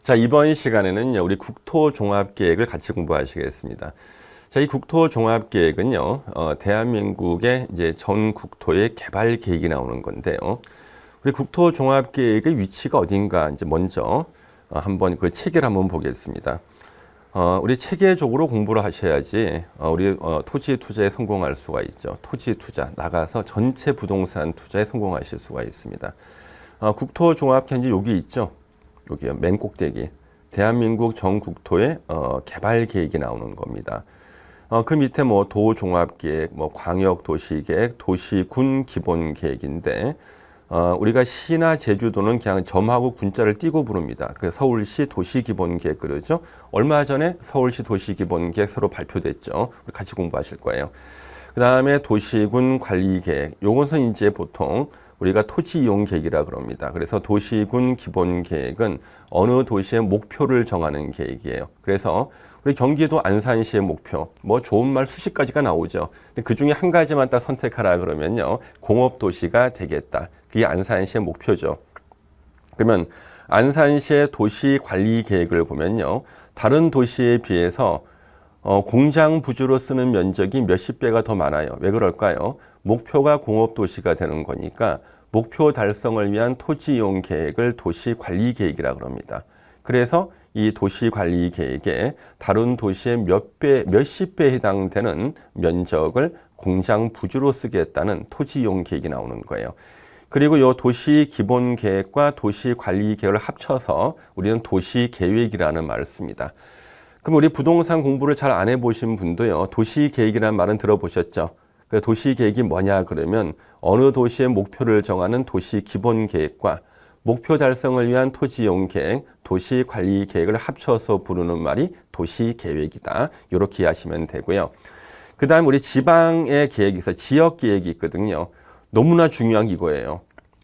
자, 이번 시간에는요, 우리 국토종합계획을 같이 공부하시겠습니다. 자, 이 국토종합계획은요, 대한민국의 이제 전 국토의 개발 계획이 나오는 건데요. 우리 국토종합계획의 위치가 어딘가 이제 먼저 한번 그 체계를 한번 보겠습니다. 우리 체계적으로 공부를 하셔야지 우리 토지 투자에 성공할 수가 있죠. 토지 투자 나가서 전체 부동산 투자에 성공하실 수가 있습니다. 국토종합계획 이제 여기 있죠. 여기요, 맨 꼭대기. 대한민국 전 국토의 개발 계획이 나오는 겁니다. 그 밑에 뭐 도종합계획, 뭐 광역도시계획, 도시군 기본계획인데 우리가 시나 제주도는 그냥 점하고 군자를 띄고 부릅니다. 그 서울시 도시기본계획 그러죠. 얼마 전에 서울시 도시기본계획 새로 발표됐죠. 우리 같이 공부하실 거예요. 그 다음에 도시군 관리계획. 요것은 이제 보통 우리가 토지 이용 계획이라 그럽니다. 그래서 도시군 기본 계획은 어느 도시의 목표를 정하는 계획이에요. 그래서 우리 경기도 안산시의 목표, 뭐 좋은 말 수십 가지가 나오죠. 근데 그 중에 한 가지만 딱 선택하라 그러면요, 공업도시가 되겠다. 그게 안산시의 목표죠. 그러면 안산시의 도시 관리 계획을 보면요, 다른 도시에 비해서 공장 부지로 쓰는 면적이 몇십 배가 더 많아요. 왜 그럴까요? 목표가 공업도시가 되는 거니까 목표 달성을 위한 토지 이용 계획을 도시관리계획이라고 합니다. 그래서 이 도시관리계획에 다른 도시의 몇십 배에 해당되는 면적을 공장 부지로 쓰겠다는 토지 이용 계획이 나오는 거예요. 그리고 이 도시기본계획과 도시관리계획을 합쳐서 우리는 도시계획이라는 말을 씁니다. 그럼 우리 부동산 공부를 잘 안 해보신 분도요, 도시계획이라는 말은 들어보셨죠? 그 도시계획이 뭐냐 그러면 어느 도시의 목표를 정하는 도시기본계획과 목표 달성을 위한 토지이용계획, 도시관리계획을 합쳐서 부르는 말이 도시계획이다. 이렇게 이해하시면 되고요. 그 다음 우리 지방의 계획이 있어요. 지역계획이 있거든요. 너무나 중요한 게 이거예요.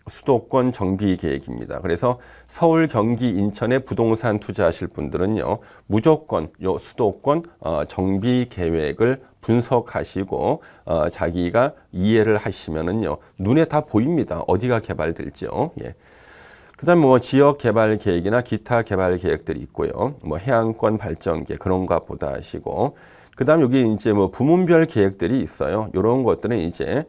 수도권 정비 계획입니다. 그래서 서울, 경기, 인천에 부동산 투자하실 분들은요, 무조건 요 수도권 정비 계획을 분석하시고 자기가 이해를 하시면은요, 눈에 다 보입니다. 어디가 개발될지요. 예. 그다음 뭐 지역 개발 계획이나 기타 개발 계획들이 있고요. 뭐 해안권 발전 계획 그런 거 보다 하시고, 그다음 여기 이제 뭐 부문별 계획들이 있어요. 이런 것들은 이제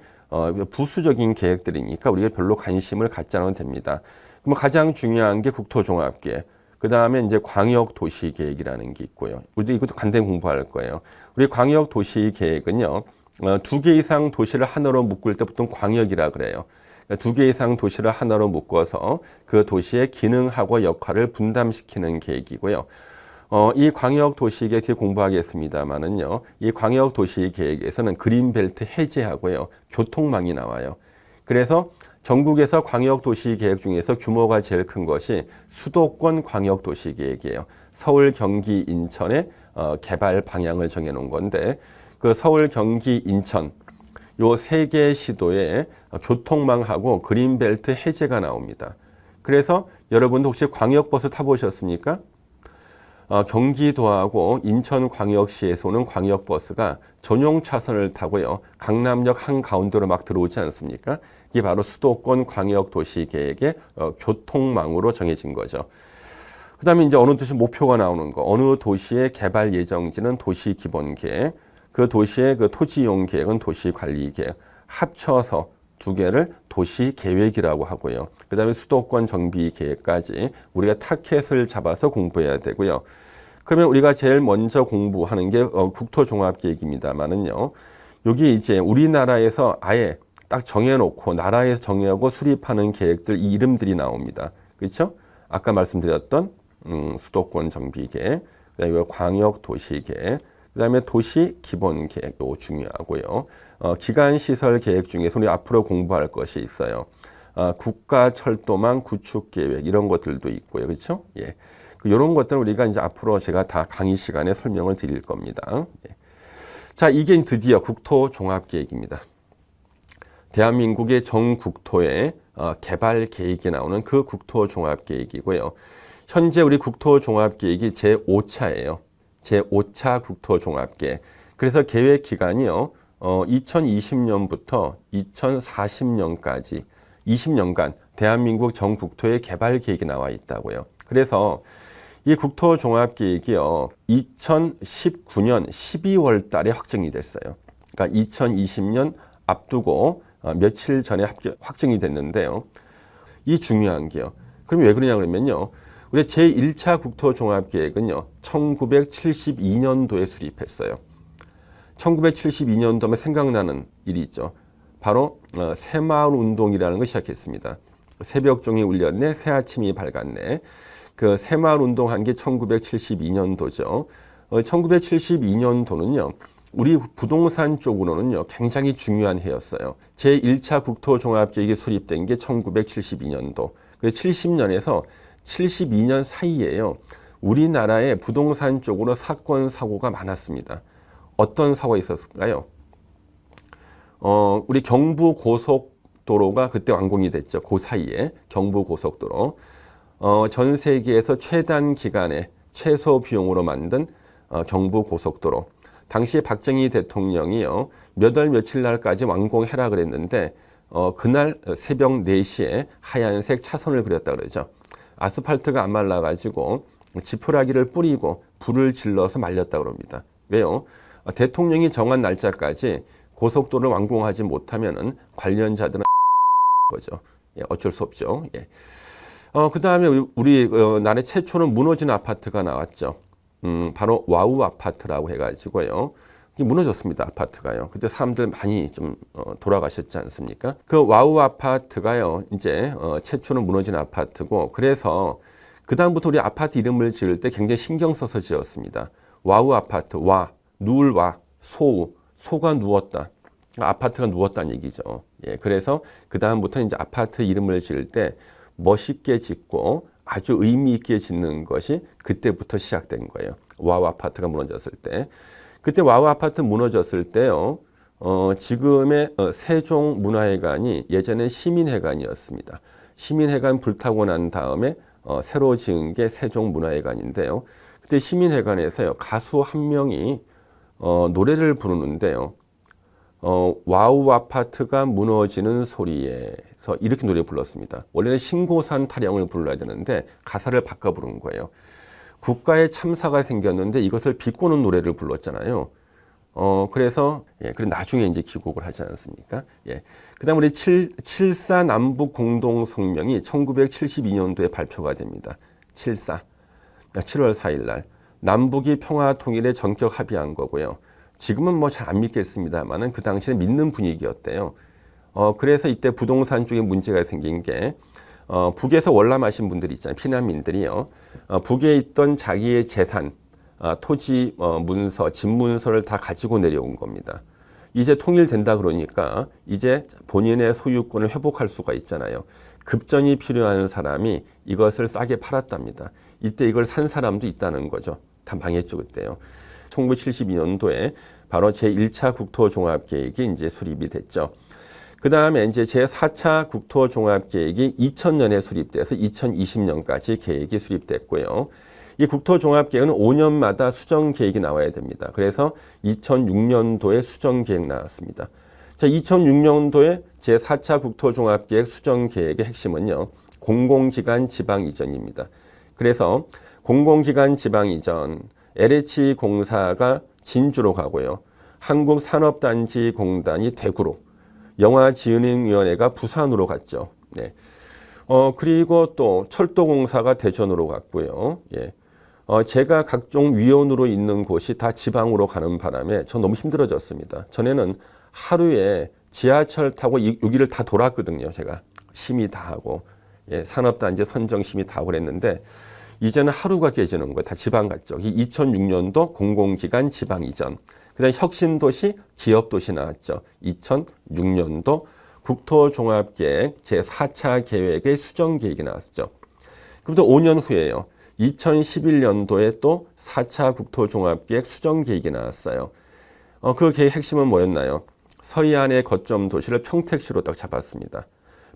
부수적인 계획들이니까 우리가 별로 관심을 갖지 않아도 됩니다. 그럼 가장 중요한 게 국토종합계획. 그 다음에 이제 광역도시계획이라는 게 있고요. 우리도 이것도 간단히 공부할 거예요. 우리 광역도시계획은요, 2개 이상 도시를 하나로 묶을 때 보통 광역이라 그래요. 2개 이상 도시를 하나로 묶어서 그 도시의 기능하고 역할을 분담시키는 계획이고요. 이 광역도시계획 뒤에 공부하겠습니다만은요, 이 광역도시계획에서는 그린벨트 해제하고요, 교통망이 나와요. 그래서 전국에서 광역도시계획 중에서 규모가 제일 큰 것이 수도권 광역도시계획이에요. 서울, 경기, 인천의 개발 방향을 정해놓은 건데, 그 서울, 경기, 인천 요 세 개 시도에 교통망하고 그린벨트 해제가 나옵니다. 그래서 여러분도 혹시 광역버스 타보셨습니까? 경기도하고 인천광역시에서 오는 광역버스가 전용 차선을 타고요, 강남역 한가운데로 막 들어오지 않습니까? 이게 바로 수도권 광역도시계획의 교통망으로 정해진 거죠. 그 다음에 이제 어느 도시 목표가 나오는 거, 어느 도시의 개발 예정지는 도시기본계획, 그 도시의 그 토지이용계획은 도시관리계획, 합쳐서 두 개를 도시계획이라고 하고요. 그 다음에 수도권 정비계획까지 우리가 타켓을 잡아서 공부해야 되고요. 그러면 우리가 제일 먼저 공부하는 게 국토종합계획입니다만은요, 여기 이제 우리나라에서 아예 딱 정해놓고 나라에서 정해하고 수립하는 계획들, 이 이름들이 나옵니다. 그렇죠? 아까 말씀드렸던 수도권 정비계획, 그다음에 광역도시계획, 그 다음에 도시기본계획도 중요하고요. 기간시설계획 중에서 우리 앞으로 공부할 것이 있어요. 국가철도망 구축계획 이런 것들도 있고요. 그렇죠? 예. 이런 것들은 우리가 이제 앞으로 제가 다 강의 시간에 설명을 드릴 겁니다. 예. 자, 이게 드디어 국토종합계획입니다. 대한민국의 전 국토의 개발 계획이 나오는 그 국토종합계획이고요. 현재 우리 국토종합계획이 제5차예요. 제5차 국토종합계획. 그래서 계획 기간이요, 2020년부터 2040년까지 20년간 대한민국 전 국토의 개발 계획이 나와 있다고요. 그래서 이 국토종합계획이요, 2019년 12월 달에 확정이 됐어요. 그러니까 2020년 앞두고 며칠 전에 확정이 됐는데요. 이 중요한 게요. 그럼 왜 그러냐 그러면요, 우리 제1차 국토종합계획은요, 1972년도에 수립했어요. 1972년도면 생각나는 일이 있죠. 바로 새마을운동이라는 걸 시작했습니다. 새벽종이 울렸네, 새아침이 밝았네. 그 새마을운동 한 게 1972년도죠. 1972년도는요, 우리 부동산 쪽으로는요, 굉장히 중요한 해였어요. 제1차 국토종합계획이 수립된 게 1972년도. 그 70년에서 72년 사이에요, 우리나라의 부동산 쪽으로 사건, 사고가 많았습니다. 어떤 사고가 있었을까요? 우리 경부고속도로가 그때 완공이 됐죠. 그 사이에 경부고속도로. 전 세계에서 최단 기간에 최소 비용으로 만든 경부고속도로. 당시에 박정희 대통령이요, 몇 월 며칠 날까지 완공해라 그랬는데 그날 새벽 4시에 하얀색 차선을 그렸다 그러죠. 아스팔트가 안 말라가지고 지푸라기를 뿌리고 불을 질러서 말렸다 그럽니다. 왜요? 대통령이 정한 날짜까지 고속도로를 완공하지 못하면은 관련자들은 거죠. 예, 어쩔 수 없죠. 예. 그 다음에 우리 나라의 최초는 무너진 아파트가 나왔죠. 바로 와우 아파트라고 해가지고요. 무너졌습니다. 아파트가요. 그때 사람들 많이 좀 돌아가셨지 않습니까? 그 와우 아파트가요, 이제 최초는 무너진 아파트고, 그래서 그 다음부터 우리 아파트 이름을 지을 때 굉장히 신경 써서 지었습니다. 와우 아파트, 와, 누울 와, 소가 누웠다. 아파트가 누웠다는 얘기죠. 예, 그래서 그 다음부터 이제 아파트 이름을 지을 때 멋있게 짓고 아주 의미 있게 짓는 것이 그때부터 시작된 거예요. 와우 아파트가 무너졌을 때. 그때 와우 아파트 무너졌을 때요, 지금의 세종문화회관이 예전엔 시민회관이었습니다. 시민회관 불타고 난 다음에 새로 지은 게 세종문화회관인데요. 그때 시민회관에서요, 가수 한 명이 노래를 부르는데요. 와우 아파트가 무너지는 소리에서 이렇게 노래 불렀습니다. 원래는 신고산 타령을 불러야 되는데 가사를 바꿔 부른 거예요. 국가에 참사가 생겼는데 이것을 비꼬는 노래를 불렀잖아요. 그래서 그리고 나중에 이제 귀국을 하지 않습니까? 예. 그다음 우리 7.4 남북 공동 성명이 1972년도에 발표가 됩니다. 7.4 7월 4일 날 남북이 평화 통일에 전격 합의한 거고요. 지금은 뭐 잘 안 믿겠습니다만은 그 당시에 믿는 분위기였대요. 그래서 이때 부동산 쪽에 문제가 생긴 게 북에서 월남하신 분들이 있잖아요. 피난민들이요. 북에 있던 자기의 재산, 토지 문서, 집 문서를 다 가지고 내려온 겁니다. 이제 통일된다 그러니까 이제 본인의 소유권을 회복할 수가 있잖아요. 급전이 필요한 사람이 이것을 싸게 팔았답니다. 이때 이걸 산 사람도 있다는 거죠. 다 망했죠, 그때요. 1972년도에 바로 제1차 국토종합계획이 이제 수립이 됐죠. 그 다음에 이제 제4차 국토종합계획이 2000년에 수립돼서 2020년까지 계획이 수립됐고요. 이 국토종합계획은 5년마다 수정계획이 나와야 됩니다. 그래서 2006년도에 수정계획 나왔습니다. 자, 2006년도에 제4차 국토종합계획 수정계획의 핵심은요, 공공기관 지방이전입니다. 그래서 공공기관 지방이전, LH공사가 진주로 가고요. 한국산업단지공단이 대구로, 영화진흥위원회가 부산으로 갔죠. 네. 그리고 또 철도공사가 대전으로 갔고요. 예. 제가 각종 위원으로 있는 곳이 다 지방으로 가는 바람에 전 너무 힘들어졌습니다. 전에는 하루에 지하철 타고 여기를 다 돌았거든요. 제가 심의 다 하고, 예, 산업단지 선정 심의 다 하고 그랬는데 이제는 하루가 깨지는 거예요. 다 지방 갔죠. 2006년도 공공기관 지방 이전. 그다음에 혁신도시, 기업도시 나왔죠. 2006년도 국토종합계획 제4차 계획의 수정계획이 나왔죠. 그럼 또 5년 후에요. 2011년도에 또 4차 국토종합계획 수정계획이 나왔어요. 그 계획 핵심은 뭐였나요? 서해안의 거점 도시를 평택시로 딱 잡았습니다.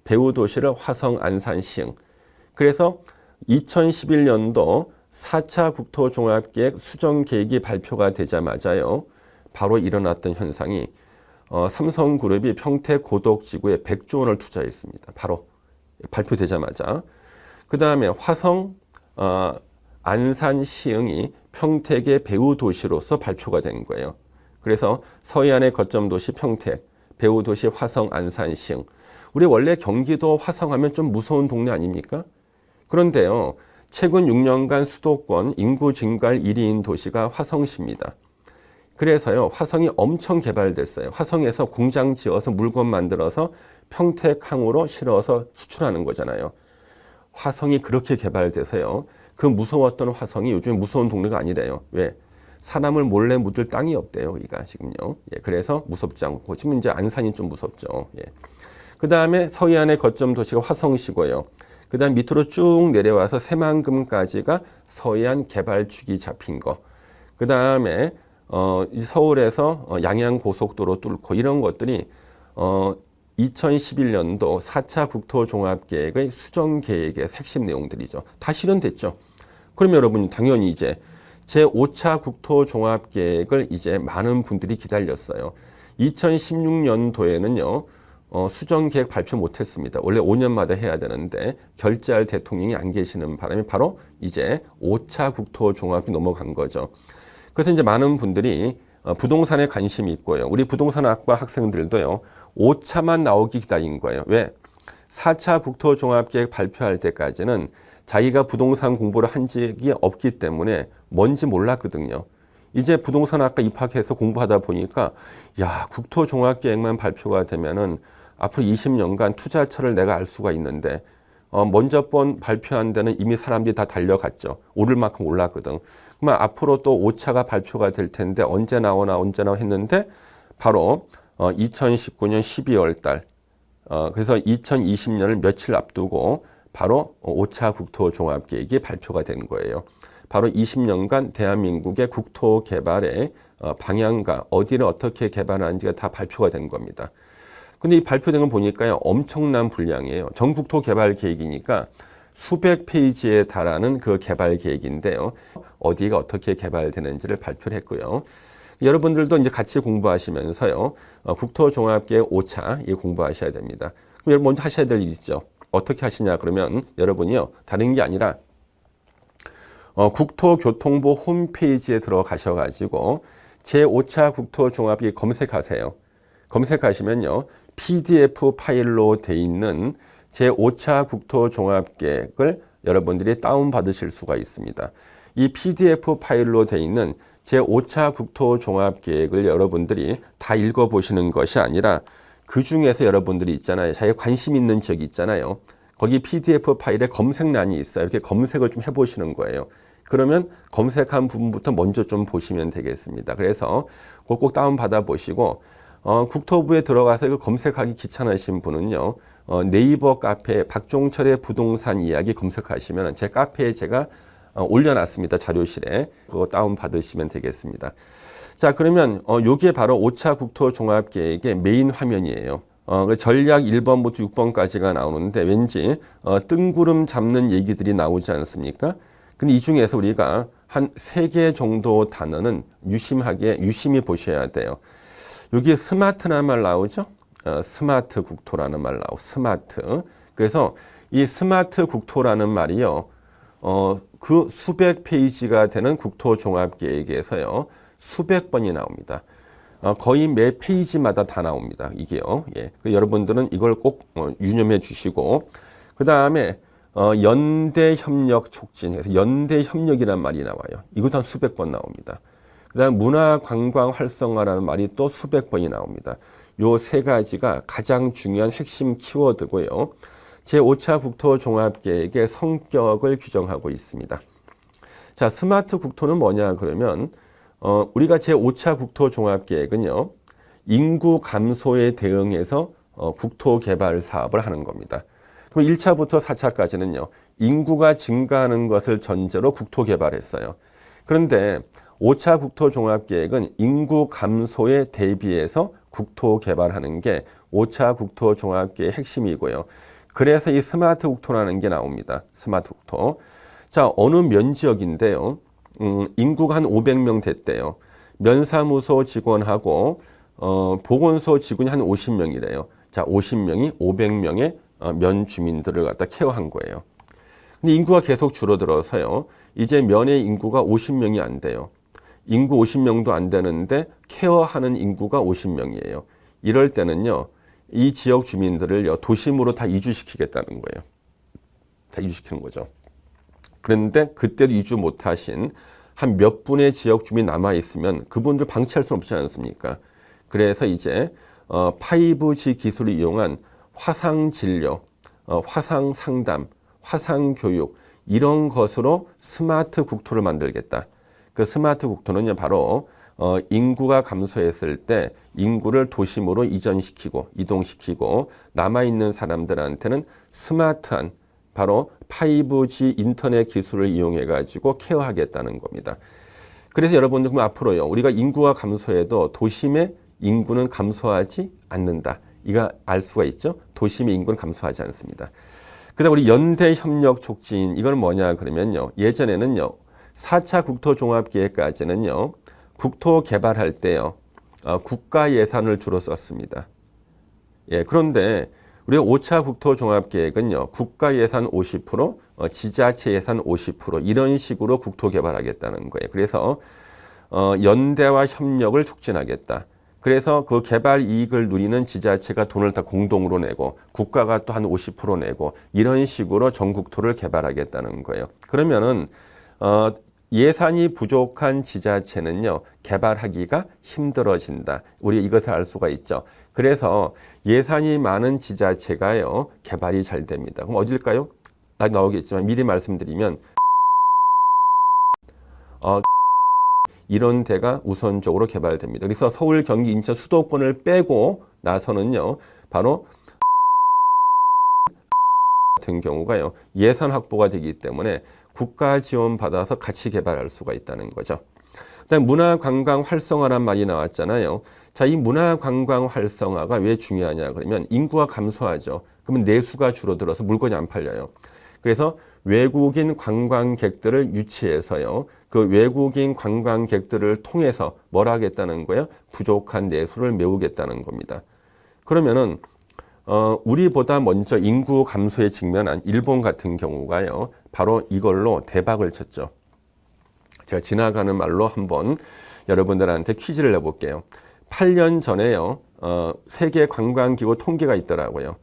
배후 도시를 화성, 안산, 시흥. 그래서 2011년도 4차 국토종합계획 수정계획이 발표가 되자마자요, 바로 일어났던 현상이 삼성그룹이 평택 고덕지구에 100조 원을 투자했습니다. 바로 발표되자마자. 그 다음에 화성 안산시흥이 평택의 배후 도시로서 발표가 된 거예요. 그래서 서해안의 거점 도시 평택, 배후 도시 화성, 안산, 시흥. 우리 원래 경기도 화성하면 좀 무서운 동네 아닙니까? 그런데요, 최근 6년간 수도권 인구 증가할 1위인 도시가 화성시입니다. 그래서요, 화성이 엄청 개발됐어요. 화성에서 공장 지어서 물건 만들어서 평택항으로 실어서 수출하는 거잖아요. 화성이 그렇게 개발돼서요, 그 무서웠던 화성이 요즘 무서운 동네가 아니래요. 왜? 사람을 몰래 묻을 땅이 없대요, 여기가 지금요. 예, 그래서 무섭지 않고, 지금 이제 안산이 좀 무섭죠. 예. 그 다음에 서해안의 거점 도시가 화성시고요. 그 다음 밑으로 쭉 내려와서 새만금까지가 서해안 개발축이 잡힌 거. 그 다음에 서울에서 양양고속도로 뚫고 이런 것들이 2011년도 4차 국토종합계획의 수정계획의 핵심 내용들이죠. 다 실현됐죠. 그럼 여러분 당연히 이제 제5차 국토종합계획을 이제 많은 분들이 기다렸어요. 2016년도에는요. 수정계획 발표 못했습니다. 원래 5년마다 해야 되는데 결재할 대통령이 안 계시는 바람에 바로 이제 5차 국토종합이 넘어간 거죠. 그래서 이제 많은 분들이 부동산에 관심이 있고요. 우리 부동산학과 학생들도요. 5차만 나오기 기다린 거예요. 왜? 4차 국토종합계획 발표할 때까지는 자기가 부동산 공부를 한 적이 없기 때문에 뭔지 몰랐거든요. 이제 부동산학과 입학해서 공부하다 보니까 야, 국토종합계획만 발표가 되면은 앞으로 20년간 투자처를 내가 알 수가 있는데 먼저 발표한 데는 이미 사람들이 다 달려갔죠. 오를 만큼 올랐거든. 그러면 앞으로 또 5차가 발표가 될 텐데 언제 나오나 했는데 바로 2019년 12월 달 그래서 2020년을 며칠 앞두고 바로 5차 국토종합계획이 발표가 된 거예요. 바로 20년간 대한민국의 국토 개발의 방향과 어디를 어떻게 개발하는지가 다 발표가 된 겁니다. 근데 이 발표된 걸 보니까요, 엄청난 분량이에요. 전국토 개발 계획이니까 수백 페이지에 달하는 그 개발 계획인데요. 어디가 어떻게 개발되는지를 발표를 했고요. 여러분들도 이제 같이 공부하시면서요, 국토종합계획 5차 이 공부하셔야 됩니다. 그럼 여러분 먼저 하셔야 될 일이 있죠. 어떻게 하시냐 그러면 여러분이요, 다른 게 아니라 국토교통부 홈페이지에 들어가셔가지고 제5차 국토종합계획 검색하세요. 검색하시면요, PDF 파일로 돼 있는 제5차 국토종합계획을 여러분들이 다운받으실 수가 있습니다. 이 PDF 파일로 돼 있는 제5차 국토종합계획을 여러분들이 다 읽어보시는 것이 아니라 그 중에서 여러분들이 있잖아요. 자기가 관심 있는 지역이 있잖아요. 거기 PDF 파일에 검색란이 있어요. 이렇게 검색을 좀 해보시는 거예요. 그러면 검색한 부분부터 먼저 좀 보시면 되겠습니다. 그래서 꼭 다운받아 보시고 국토부에 들어가서 이거 검색하기 귀찮으신 분은요. 네이버 카페에 박종철의 부동산 이야기 검색하시면 제 카페에 제가 올려놨습니다. 자료실에. 그거 다운받으시면 되겠습니다. 자, 그러면 요게 바로 5차 국토종합계획의 메인 화면이에요. 전략 1번부터 6번까지가 나오는데 왠지 뜬구름 잡는 얘기들이 나오지 않습니까? 근데 이 중에서 우리가 한 3개 정도 단어는 유심히 보셔야 돼요. 여기에 스마트라는 말 나오죠? 스마트 국토라는 말 나오고, 스마트. 그래서 이 스마트 국토라는 말이요, 그 수백 페이지가 되는 국토종합계획에서요, 수백 번이 나옵니다. 거의 매 페이지마다 다 나옵니다. 이게요. 예. 여러분들은 이걸 꼭 유념해 주시고, 그 다음에 연대협력 촉진해서 연대협력이라는 말이 나와요. 이것도 한 수백 번 나옵니다. 그 다음 문화관광 활성화라는 말이 또 수백 번이 나옵니다. 요 3가지가 가장 중요한 핵심 키워드고요. 제5차 국토종합계획의 성격을 규정하고 있습니다. 자, 스마트 국토는 뭐냐 그러면 우리가 제5차 국토종합계획은요, 인구 감소에 대응해서 국토 개발 사업을 하는 겁니다. 그럼 1차부터 4차까지는요, 인구가 증가하는 것을 전제로 국토 개발했어요. 그런데 5차 국토종합계획은 인구 감소에 대비해서 국토 개발하는 게 5차 국토종합계획의 핵심이고요. 그래서 이 스마트 국토라는 게 나옵니다. 스마트 국토. 자, 어느 면지역인데요. 인구가 한 500명 됐대요. 면사무소 직원하고 보건소 직원이 한 50명이래요. 자, 50명이 500명의 면 주민들을 갖다 케어한 거예요. 근데 인구가 계속 줄어들어서요. 이제 면회 인구가 50명이 안 돼요. 인구 50명도 안 되는데 케어하는 인구가 50명이에요. 이럴 때는요, 이 지역 주민들을 도심으로 다 이주시키겠다는 거예요. 다 이주시키는 거죠. 그런데 그때도 이주 못하신 한 몇 분의 지역 주민 남아있으면 그분들 방치할 수는 없지 않습니까? 그래서 이제 5G 기술을 이용한 화상 진료, 화상 상담, 화상 교육 이런 것으로 스마트 국토를 만들겠다. 그 스마트 국토는요, 바로 인구가 감소했을 때 인구를 도심으로 이동시키고 남아있는 사람들한테는 스마트한 바로 5G 인터넷 기술을 이용해 가지고 케어하겠다는 겁니다. 그래서 여러분들 그럼 앞으로요, 우리가 인구가 감소해도 도심의 인구는 감소하지 않는다. 이거 알 수가 있죠? 도심의 인구는 감소하지 않습니다. 그다음 우리 연대 협력 촉진, 이건 뭐냐 그러면요, 예전에는요 4차 국토종합계획까지는요 국토 개발할 때요 국가 예산을 주로 썼습니다. 예, 그런데 우리가 5차 국토종합계획은요 국가 예산 50%, 지자체 예산 50% 이런 식으로 국토 개발하겠다는 거예요. 그래서 연대와 협력을 촉진하겠다. 그래서 그 개발 이익을 누리는 지자체가 돈을 다 공동으로 내고 국가가 또 한 50% 내고 이런 식으로 전국토를 개발하겠다는 거예요. 그러면은 예산이 부족한 지자체는요 개발하기가 힘들어진다. 우리 이것을 알 수가 있죠. 그래서 예산이 많은 지자체가요 개발이 잘 됩니다. 그럼 어딜까요? 나오겠지만 미리 말씀드리면 이런 데가 우선적으로 개발됩니다. 그래서 서울, 경기, 인천 수도권을 빼고 나서는요 바로 같은 경우가요 예산 확보가 되기 때문에 국가 지원 받아서 같이 개발할 수가 있다는 거죠. 그다음 문화관광 활성화란 말이 나왔잖아요. 자, 이 문화관광 활성화가 왜 중요하냐 그러면 인구가 감소하죠. 그러면 내수가 줄어들어서 물건이 안 팔려요. 그래서 외국인 관광객들을 유치해서요. 그 외국인 관광객들을 통해서 뭘 하겠다는 거예요? 부족한 내수를 메우겠다는 겁니다. 그러면은 우리보다 먼저 인구 감소에 직면한 일본 같은 경우가요. 바로 이걸로 대박을 쳤죠. 제가 지나가는 말로 한번 여러분들한테 퀴즈를 내볼게요. 8년 전에요. 세계 관광기구 통계가 있더라고요.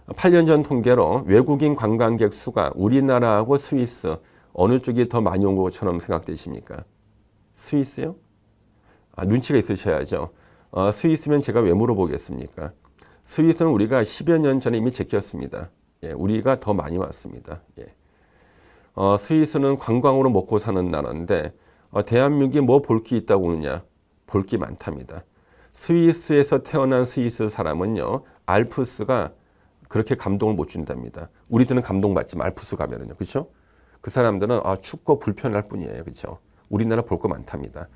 8년 전 통계로 외국인 관광객 수가 우리나라하고 스위스 어느 쪽이 더 많이 온 것처럼 생각되십니까? 스위스요? 눈치가 있으셔야죠. 스위스면 제가 왜 물어보겠습니까? 스위스는 우리가 10여 년 전에 이미 제꼈습니다. 예, 우리가 더 많이 왔습니다. 예. 스위스는 관광으로 먹고 사는 나라인데 대한민국에 뭐 볼 게 있다고 오느냐? 볼 게 많답니다. 스위스에서 태어난 스위스 사람은요. 알프스가 그렇게 감동을 못 준답니다. 우리들은 감동받지만 알프스 가면은요. 그렇죠? 그 사람들은 춥고 불편할 뿐이에요. 그렇죠? 우리나라 볼 거 많답니다.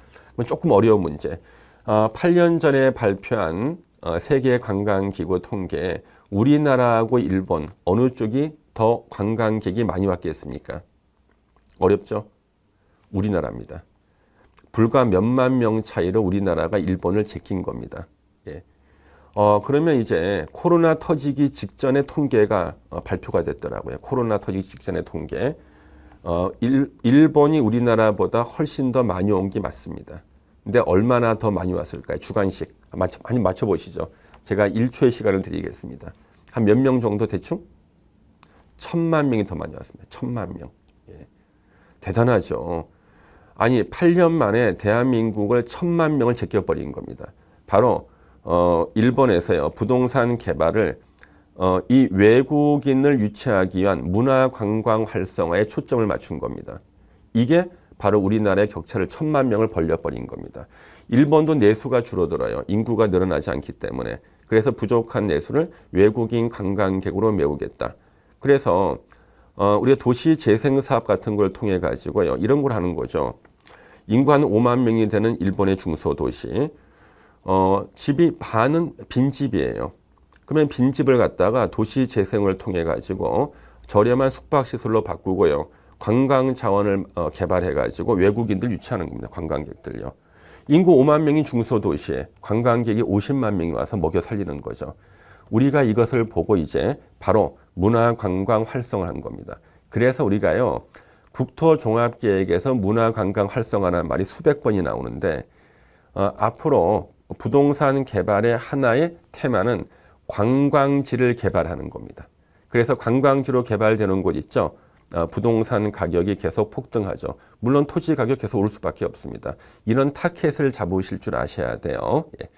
조금 어려운 문제. 8년 전에 발표한 세계 관광기구 통계에 우리나라하고 일본 어느 쪽이 더 관광객이 많이 왔겠습니까? 어렵죠? 우리나라입니다. 불과 몇만 명 차이로 우리나라가 일본을 제낀 겁니다. 예. 그러면 이제 코로나 터지기 직전의 통계가 발표가 됐더라고요. 코로나 터지기 직전의 통계. 일본이 우리나라보다 훨씬 더 많이 온 게 맞습니다. 근데 얼마나 더 많이 왔을까요? 주관식. 많이 맞춰보시죠. 제가 1초의 시간을 드리겠습니다. 한 몇 명 정도 대충? 1000만 명이 더 많이 왔습니다. 1000만 명. 예. 대단하죠. 아니 8년 만에 대한민국을 1000만 명을 제껴버린 겁니다. 바로 일본에서요. 부동산 개발을 이 외국인을 유치하기 위한 문화관광 활성화에 초점을 맞춘 겁니다. 이게 바로 우리나라의 격차를 1000만 명을 벌려버린 겁니다. 일본도 내수가 줄어들어요. 인구가 늘어나지 않기 때문에. 그래서 부족한 내수를 외국인 관광객으로 메우겠다. 그래서 우리가 도시 재생 사업 같은 걸 통해 가지고요. 이런 걸 하는 거죠. 인구 한 5만 명이 되는 일본의 중소도시. 집이 반은 빈집이에요. 그러면 빈집을 갖다가 도시 재생을 통해 가지고 저렴한 숙박시설로 바꾸고요. 관광 자원을 개발해 가지고 외국인들 유치하는 겁니다. 관광객들요. 인구 5만 명인 중소도시에 관광객이 50만 명이 와서 먹여 살리는 거죠. 우리가 이것을 보고 이제 바로 문화관광 활성화를 한 겁니다. 그래서 우리가요. 국토종합계획에서 문화관광 활성화라는 말이 수백 번이 나오는데 앞으로 부동산 개발의 하나의 테마는 관광지를 개발하는 겁니다. 그래서 관광지로 개발되는 곳 있죠. 부동산 가격이 계속 폭등하죠. 물론 토지 가격 계속 오를 수밖에 없습니다. 이런 타켓을 잡으실 줄 아셔야 돼요. 예.